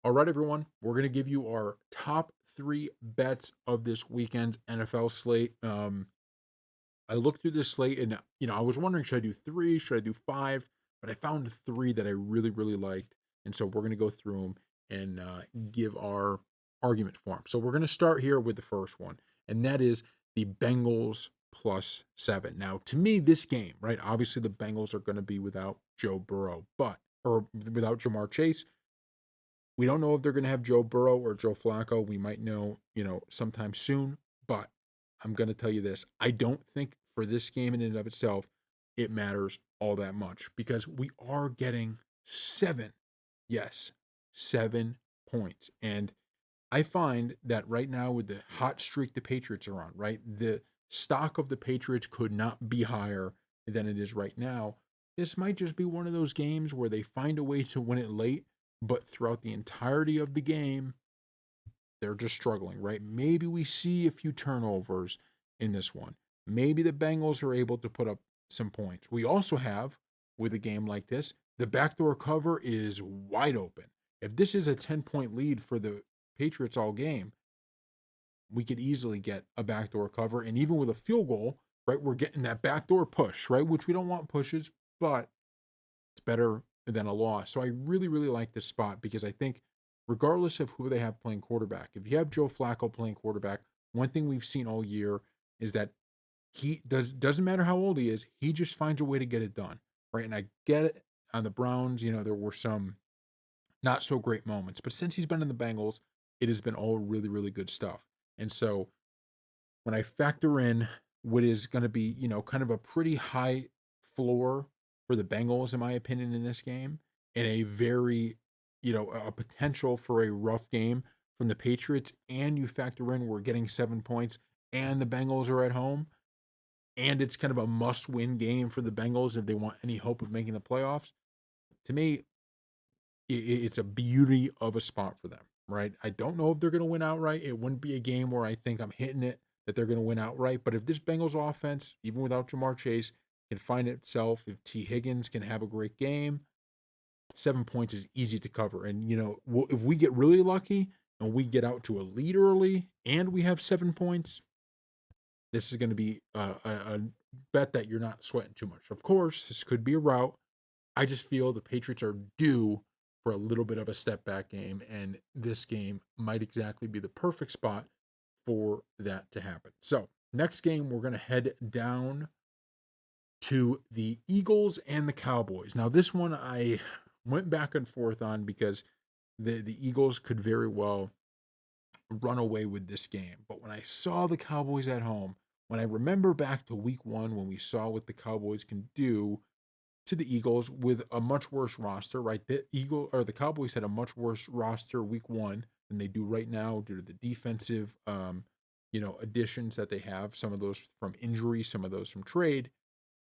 All right, everyone, we're going to give you our top three bets of this weekend's NFL slate. I looked through this slate and, I was wondering, should I do three? Should I do five? But I found three that I really, really liked. And so we're going to go through them and give our argument for them. So we're going to start here with the first one, and that is the Bengals plus 7. Now, to me, this game, right? Obviously, the Bengals are going to be without Joe Burrow, or without Jamar Chase. We don't know if they're going to have Joe Burrow or Joe Flacco. We might know, sometime soon. But I'm going to tell you this: I don't think for this game in and of itself it matters all that much because we are getting seven, yes, 7 points. And I find that right now with the hot streak the Patriots are on, right, the stock of the Patriots could not be higher than it is right now. This might just be one of those games where they find a way to win it late, but throughout the entirety of the game, they're just struggling, right? Maybe we see a few turnovers in this one. Maybe the Bengals are able to put up some points. We also have, with a game like this, the backdoor cover is wide open. If this is a 10-point lead for the Patriots all game, we could easily get a backdoor cover. And even with a field goal, right, we're getting that backdoor push, right? Which we don't want pushes, but it's better than a loss. So I really, really like this spot because I think, regardless of who they have playing quarterback, if you have Joe Flacco playing quarterback, one thing we've seen all year is that he doesn't matter how old he is, he just finds a way to get it done. Right. And I get it on the Browns, there were some not so great moments, but since he's been in the Bengals, it has been all really, really good stuff. And so when I factor in what is going to be, kind of a pretty high floor for the Bengals, in my opinion, in this game, and a very, a potential for a rough game from the Patriots, and you factor in we're getting 7 points and the Bengals are at home, and it's kind of a must win game for the Bengals if they want any hope of making the playoffs. To me, it's a beauty of a spot for them, right? I don't know if they're going to win outright. It wouldn't be a game where I think I'm hitting it that they're going to win outright. But if this Bengals offense, even without Jamar Chase, can find itself, if T. Higgins can have a great game, 7 points is easy to cover. And, if we get really lucky and we get out to a lead early and we have 7 points, this is going to be a bet that you're not sweating too much. Of course, this could be a route. I just feel the Patriots are due for a little bit of a step back game, and this game might exactly be the perfect spot for that to happen. So, next game, we're going to head down to the Eagles and the Cowboys. Now, this one I went back and forth on because the Eagles could very well run away with this game. But when I saw the Cowboys at home, when I remember back to week one when we saw what the Cowboys can do to the Eagles with a much worse roster, right? The Cowboys had a much worse roster week one than they do right now due to the defensive additions that they have, some of those from injury, some of those from trade.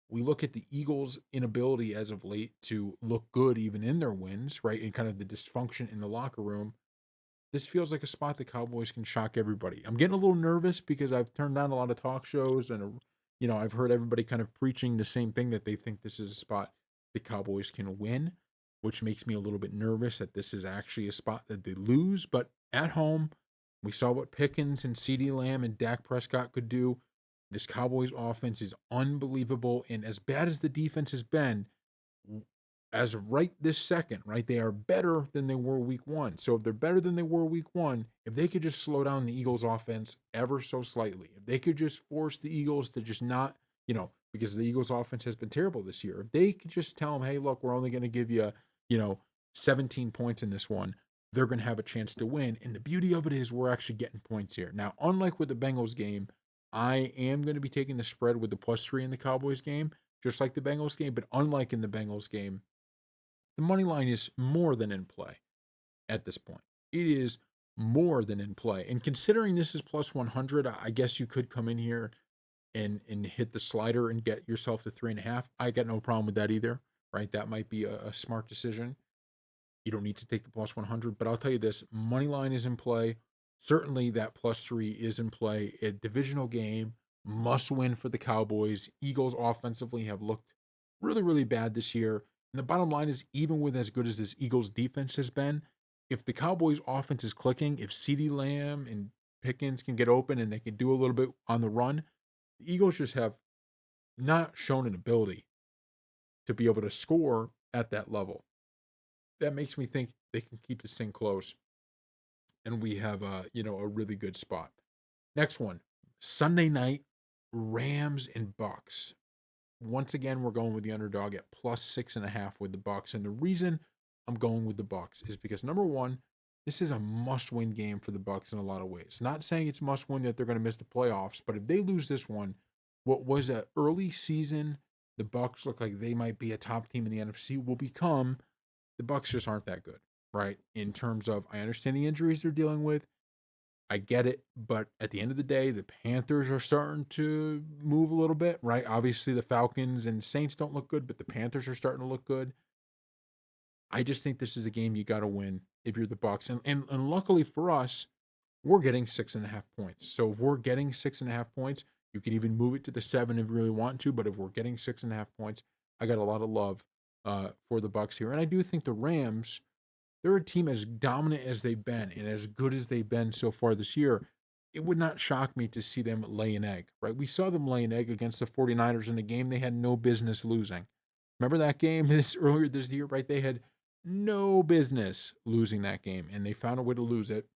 We look at the Eagles' inability as of late to look good even in their wins, right? And kind of the dysfunction in the locker room. This feels like a spot the Cowboys can shock everybody. I'm getting a little nervous because I've turned down a lot of talk shows and I've heard everybody kind of preaching the same thing that they think this is a spot the Cowboys can win, which makes me a little bit nervous that this is actually a spot that they lose. But at home, we saw what Pickens and CeeDee Lamb and Dak Prescott could do. This Cowboys offense is unbelievable. And as bad as the defense has been, as of right this second, right, they are better than they were week one. So if they're better than they were week one, if they could just slow down the Eagles offense ever so slightly, if they could just force the Eagles to just not, because the Eagles offense has been terrible this year, if they could just tell them, hey, look, we're only going to give you know, 17 points in this one, they're going to have a chance to win. And the beauty of it is we're actually getting points here. Now, unlike with the Bengals game, I am going to be taking the spread with the +3 in the Cowboys game, just like the Bengals game. But unlike in the Bengals game, the money line is more than in play at this point. It is more than in play. And considering this is +100, I guess you could come in here and hit the slider and get yourself to 3.5. I got no problem with that either, right? That might be a smart decision. You don't need to take the +100, but I'll tell you this: money line is in play. Certainly, that +3 is in play. A divisional game, must win for the Cowboys. Eagles offensively have looked really, really bad this year. And the bottom line is, even with as good as this Eagles defense has been, if the Cowboys offense is clicking, if CeeDee Lamb and Pickens can get open and they can do a little bit on the run, the Eagles just have not shown an ability to be able to score at that level. That makes me think they can keep this thing close and we have a really good spot. Next one, Sunday night, Rams and Bucks. Once again, we're going with the underdog at +6.5 with the Bucks. And the reason I'm going with the Bucks is because number one, this is a must-win game for the Bucks in a lot of ways. Not saying it's must-win that they're going to miss the playoffs, but if they lose this one, what was an early season, the Bucks look like they might be a top team in the NFC, will become the Bucks just aren't that good, right? In terms of, I understand the injuries they're dealing with. I get it, but at the end of the day, the Panthers are starting to move a little bit, right? Obviously, the Falcons and Saints don't look good, but the Panthers are starting to look good. I just think this is a game you got to win if you're the Bucks, and luckily for us, we're getting 6.5 points. So if we're getting 6.5 points, you can even move it to the 7 if you really want to. But if we're getting 6.5 points, I got a lot of love for the Bucks here, and I do think the Rams, they're a team as dominant as they've been and as good as they've been so far this year. It would not shock me to see them lay an egg, right? We saw them lay an egg against the 49ers in a game they had no business losing. Remember that game this earlier this year, right? They had no business losing that game and they found a way to lose it.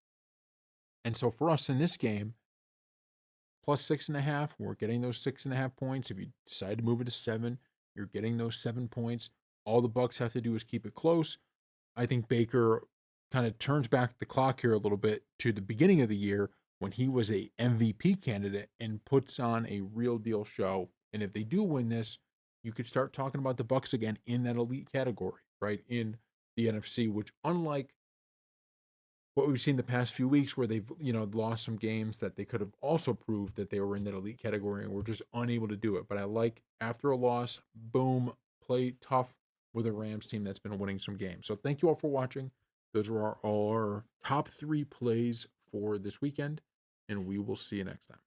And so for us in this game, +6.5, we're getting those 6.5 points. If you decide to move it to 7, you're getting those 7 points. All the Bucks have to do is keep it close. I think Baker kind of turns back the clock here a little bit to the beginning of the year when he was a MVP candidate and puts on a real deal show. And if they do win this, you could start talking about the Bucks again in that elite category, right? In the NFC, which unlike what we've seen the past few weeks where they've, lost some games that they could have also proved that they were in that elite category and were just unable to do it. But I like after a loss, boom, play tough with a Rams team that's been winning some games. So thank you all for watching. Those are our top 3 plays for this weekend, and we will see you next time.